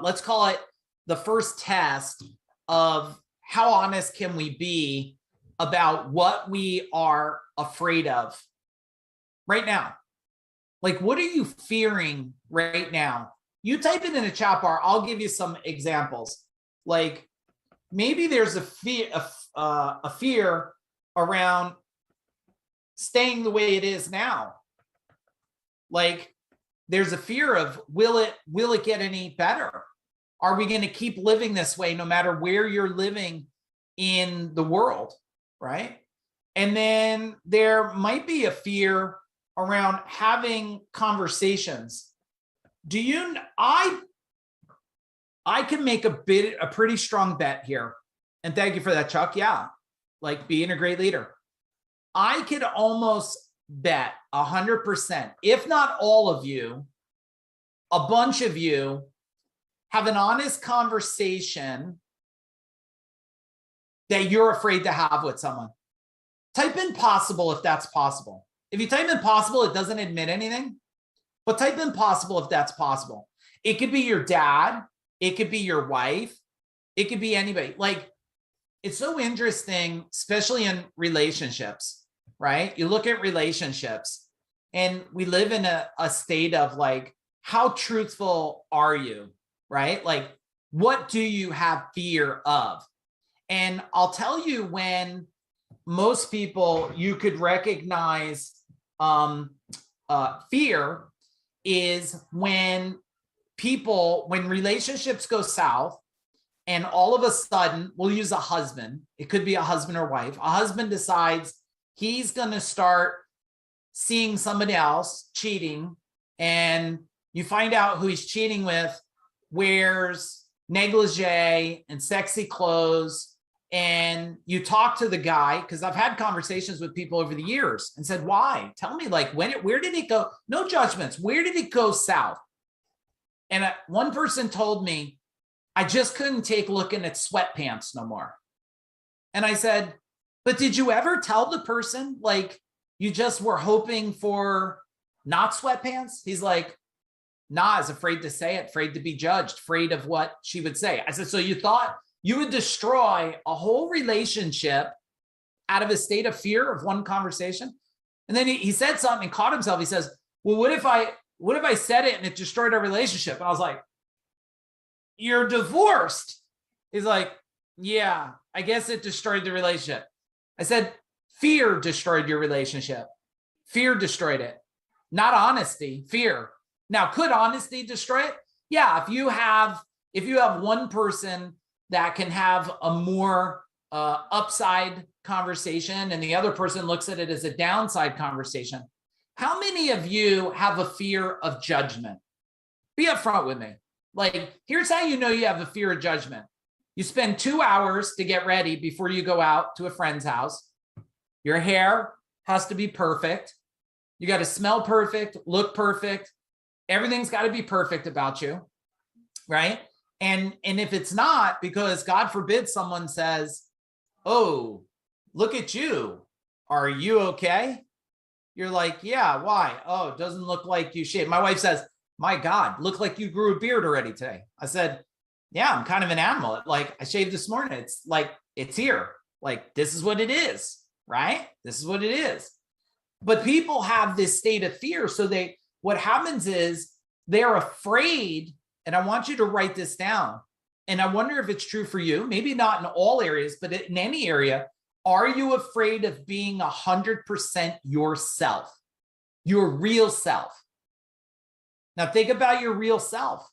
let's call it the first test of how honest can we be about what we are afraid of right now. Like, what are you fearing right now? You type it in a chat bar. I'll give you some examples. Like, maybe there's a fear around staying the way it is now. Like, there's a fear of will it get any better? Are we going to keep living this way no matter where you're living in the world, right? And then there might be a fear around having conversations. I can make a pretty strong bet here. And thank you for that, Chuck. Yeah. Like being a great leader. I could almost bet 100%, if not all of you, a bunch of you have an honest conversation that you're afraid to have with someone. Type in possible if that's possible. If you type in possible, it doesn't admit anything, but type in possible if that's possible. It could be your dad. It could be your wife. It could be anybody. Like, it's so interesting, especially in relationships, right? You look at relationships and we live in a state of like, how truthful are you, right? Like, what do you have fear of? And I'll tell you, when most people, you could recognize fear is when relationships go south and all of a sudden, we'll use a husband. It could be a husband or wife. A husband decides he's going to start seeing somebody else cheating, and you find out who he's cheating with wears negligee and sexy clothes. And you talk to the guy, because I've had conversations with people over the years and said, why? Tell me, like, where did it go? No judgments. Where did it go south? And one person told me, I just couldn't take looking at sweatpants no more. And I said, but did you ever tell the person, like, you just were hoping for not sweatpants? He's like, nah, I was afraid to say it, afraid to be judged, afraid of what she would say. I said, so you thought you would destroy a whole relationship out of a state of fear of one conversation? And then he said something and caught himself. He says, well, what if I said it and it destroyed our relationship? And I was like, you're divorced. He's like, yeah, I guess it destroyed the relationship. I said, fear destroyed your relationship. Fear destroyed it. Not honesty, fear. Now, could honesty destroy it? Yeah, if you have one person that can have a more upside conversation and the other person looks at it as a downside conversation. How many of you have a fear of judgment? Be upfront with me. Like, here's how you know you have a fear of judgment. You spend 2 hours to get ready before you go out to a friend's house. Your hair has to be perfect. You got to smell perfect, look perfect. Everything's got to be perfect about you, right? And if it's not, because God forbid someone says, oh, look at you. Are you okay? You're like, yeah, why? Oh, it doesn't look like you shaved. My wife says, my God, look like you grew a beard already today. I said, yeah, I'm kind of an animal. Like, I shaved this morning. It's like, it's here. Like, this is what it is, right? This is what it is. But people have this state of fear. So what happens is they're afraid, and I want you to write this down. And I wonder if it's true for you, maybe not in all areas, but in any area. Are you afraid of being 100% yourself, your real self? Now think about your real self.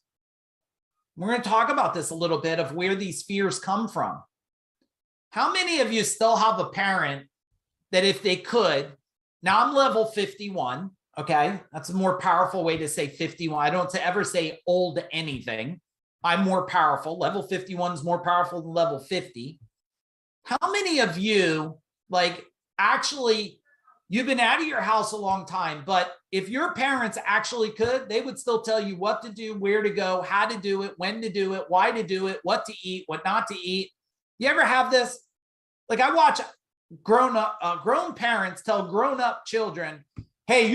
We're going to talk about this a little bit of where these fears come from. How many of you still have a parent that if they could, now I'm level 51, okay? That's a more powerful way to say 51. I don't ever say old anything. I'm more powerful. Level 51 is more powerful than level 50. How many of you, like, actually, you've been out of your house a long time, but if your parents actually could, they would still tell you what to do, where to go, how to do it, when to do it, why to do it, what to eat, what not to eat. You ever have this? Like, I watch grown parents tell grown-up children, hey,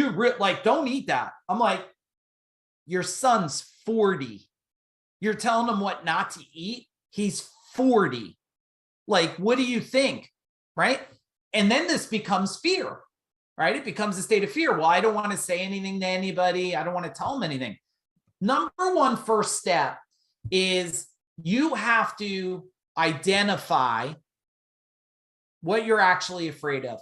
don't eat that. I'm like, your son's 40. you're telling him what not to eat. He's 40. Like, what do you think? Right? And then this becomes fear, right? It becomes a state of fear. Well, I don't want to say anything to anybody. I don't want to tell them anything. Number one first step is you have to identify what you're actually afraid of.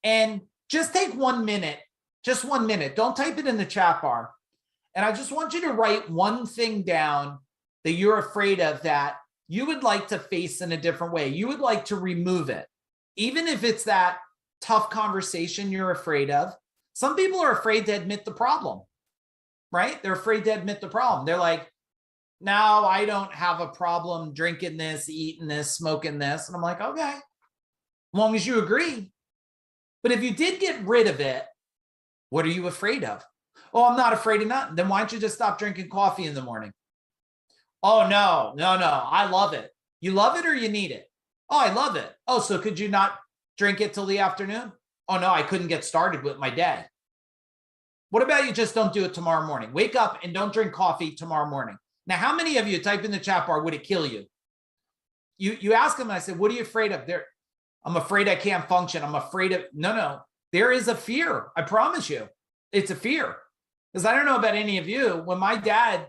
And just take 1 minute, just 1 minute. Don't type it in the chat bar. And I just want you to write one thing down that you're afraid of that you would like to face in a different way. You would like to remove it. Even if it's that tough conversation you're afraid of. Some people are afraid to admit the problem, right? They're afraid to admit the problem. They're like, no, I don't have a problem drinking this, eating this, smoking this. And I'm like, okay, as long as you agree. But if you did get rid of it, what are you afraid of? Oh, I'm not afraid of nothing. Then why don't you just stop drinking coffee in the morning? Oh, no. I love it. You love it or you need it? Oh, I love it. Oh, so could you not drink it till the afternoon? Oh, no, I couldn't get started with my day. What about you just don't do it tomorrow morning? Wake up and don't drink coffee tomorrow morning. Now, how many of you type in the chat bar, would it kill you? You ask them, and I said, what are you afraid of? I'm afraid I can't function. I'm afraid of, no. There is a fear. I promise you. It's a fear. Because I don't know about any of you. When my dad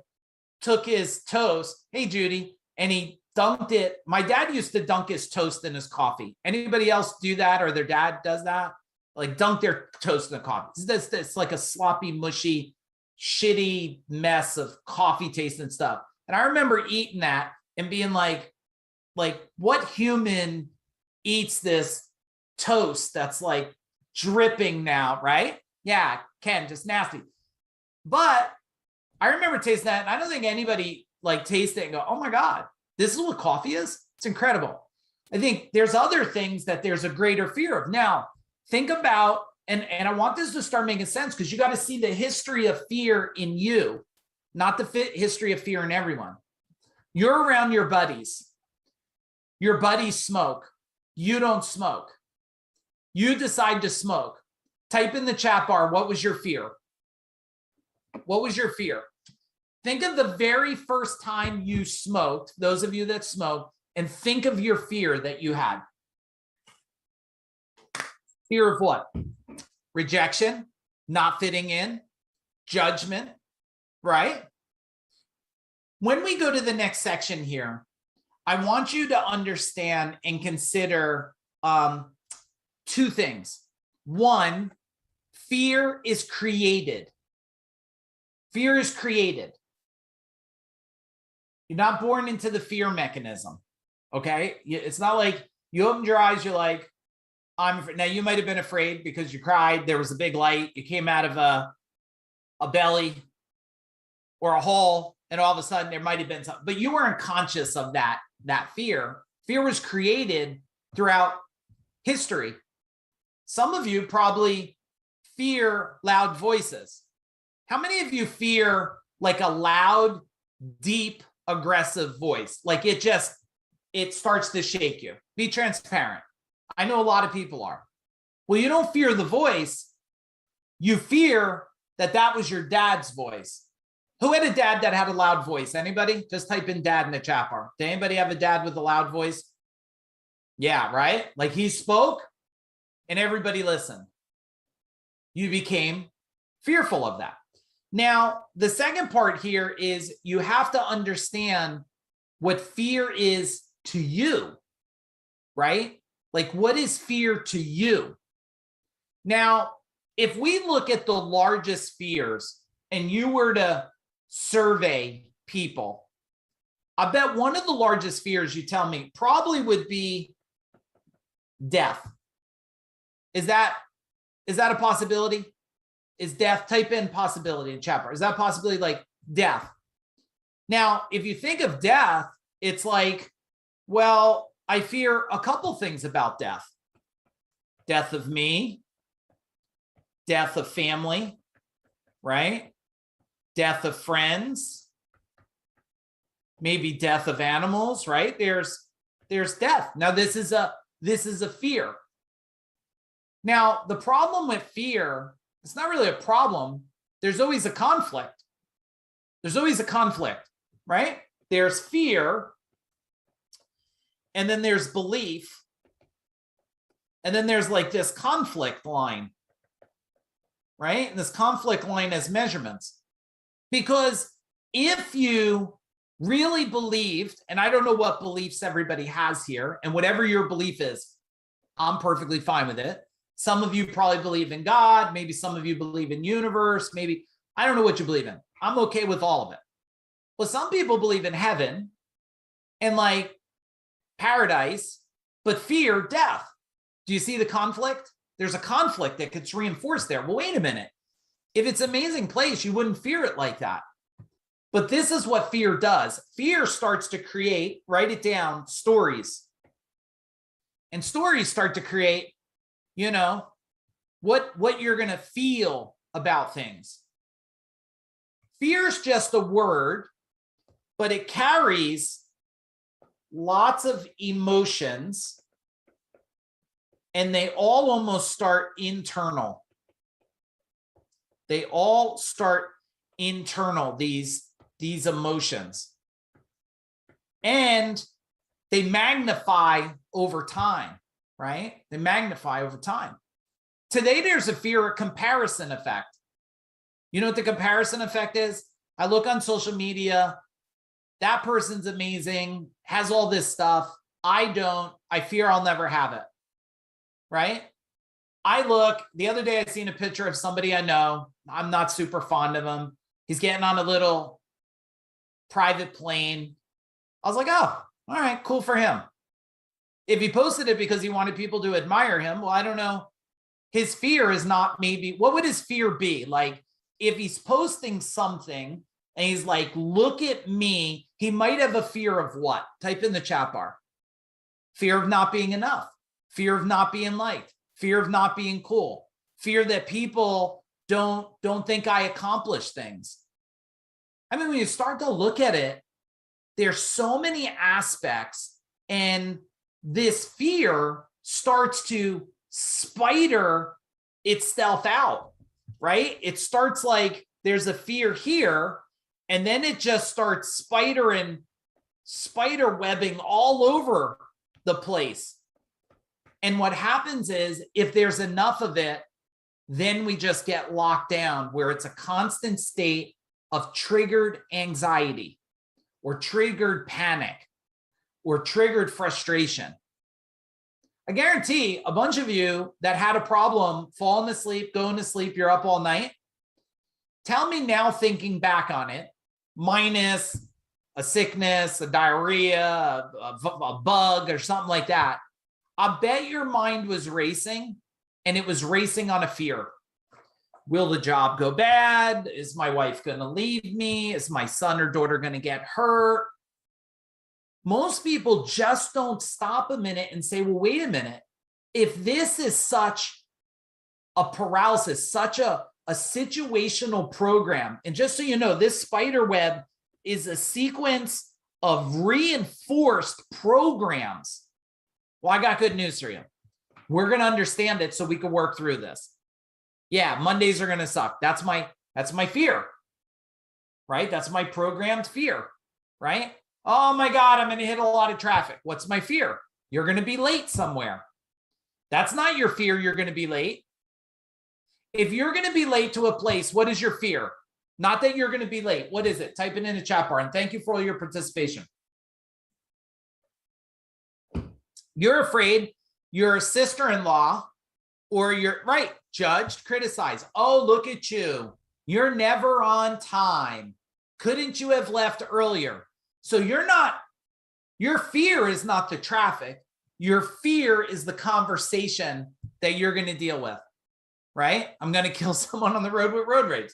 took his toast, hey, Judy, and he dunked it. My dad used to dunk his toast in his coffee. Anybody else do that or their dad does that? Like dunk their toast in the coffee. It's like a sloppy, mushy, shitty mess of coffee tasting stuff. And I remember eating that and being like what human eats this toast that's like dripping now, right? Yeah, Ken, just nasty. But I remember tasting that, and I don't think anybody like taste it and go, oh my God, this is what coffee is? It's incredible. I think there's other things that there's a greater fear of. Now, think about, and I want this to start making sense because you got to see the history of fear in you, not the history of fear in everyone. You're around your buddies. Your buddies smoke. You don't smoke. You decide to smoke. Type in the chat bar, what was your fear? What was your fear? Think of the very first time you smoked, those of you that smoke, and think of your fear that you had. Fear of what? Rejection, not fitting in, judgment, right? When we go to the next section here, I want you to understand and consider two things. One, fear is created. Fear is created. You're not born into the fear mechanism, okay? It's not like you opened your eyes, you're like, I'm afraid. Now, you might have been afraid because you cried, there was a big light, you came out of a belly or a hole, and all of a sudden there might have been something, but you weren't conscious of that fear. Fear was created throughout history. Some of you probably fear loud voices. How many of you fear like a loud, deep, aggressive voice? Like it starts to shake you. Be transparent. I know a lot of people are. Well, you don't fear the voice. You fear that was your dad's voice. Who had a dad that had a loud voice? Anybody? Just type in dad in the chat bar. Did anybody have a dad with a loud voice? Yeah, right? Like he spoke and everybody listened. You became fearful of that. Now, the second part here is you have to understand what fear is to you, right? Like, what is fear to you? Now, if we look at the largest fears and you were to survey people, I bet one of the largest fears you tell me probably would be death. Is that a possibility? Is death? Type in possibility in chat bar. Is that a possibility, like death? Now, if you think of death, it's like, well, I fear a couple things about death. Death of me, death of family, right? Death of friends, maybe death of animals, right? There's death. Now, this is a fear. Now, the problem with fear, it's not really a problem. There's always a conflict. There's always a conflict. right? There's fear, and then there's belief, and then there's like this conflict line, right? And this conflict line has measurements. Because if you really believed, and I don't know what beliefs everybody has here, and whatever your belief is, I'm perfectly fine with it. Some of you probably believe in God. Maybe some of you believe in universe. Maybe, I don't know what you believe in. I'm okay with all of it. Well, some people believe in heaven and like paradise, but fear death. Do you see the conflict? There's a conflict that gets reinforced there. Well, wait a minute. If it's an amazing place, you wouldn't fear it like that. But this is what fear does. Fear starts to create, write it down, stories. And stories start to create, you know, what you're going to feel about things. Fear is just a word, but it carries lots of emotions, and they all almost start internal. They all start internal, these emotions. And they magnify over time, right? They magnify over time. Today, there's a fear of comparison effect. You know what the comparison effect is? I look on social media, that person's amazing, has all this stuff. I don't, I fear I'll never have it, right? I look, the other day I seen a picture of somebody I know. I'm not super fond of him. He's getting on a little private plane. I was like, oh, all right, cool for him. If he posted it because he wanted people to admire him, well, I don't know. His fear is not maybe, what would his fear be? Like if he's posting something and he's like, look at me, he might have a fear of what? Type in the chat bar. Fear of not being enough, fear of not being liked, fear of not being cool, fear that people don't think I accomplish things. I mean, when you start to look at it, there's so many aspects, and this fear starts to spider itself out, right? It starts like there's a fear here, and then it just starts spider webbing all over the place. And what happens is if there's enough of it, then we just get locked down where it's a constant state of triggered anxiety or triggered panic or triggered frustration. I guarantee a bunch of you that had a problem falling asleep, going to sleep, you're up all night. Tell me now, thinking back on it, minus a sickness, a diarrhea, a bug or something like that. I bet your mind was racing, and it was racing on a fear. Will the job go bad? Is my wife going to leave me? Is my son or daughter going to get hurt? Most people just don't stop a minute and say, well, wait a minute. If this is such a paralysis, such a situational program, and just so you know, this spider web is a sequence of reinforced programs. Well, I got good news for you. We're going to understand it so we can work through this. Yeah, Mondays are going to suck. That's my fear, right? That's my programmed fear, right? Oh my God, I'm going to hit a lot of traffic. What's my fear? You're going to be late somewhere. That's not your fear. You're going to be late. If you're going to be late to a place, what is your fear? Not that you're going to be late. What is it? Type it in the chat bar. And thank you for all your participation. You're afraid your sister-in-law or you're right, judged, criticized. Oh, look at you. You're never on time. Couldn't you have left earlier? So your fear is not the traffic. Your fear is the conversation that you're going to deal with, right? I'm going to kill someone on the road with road rage.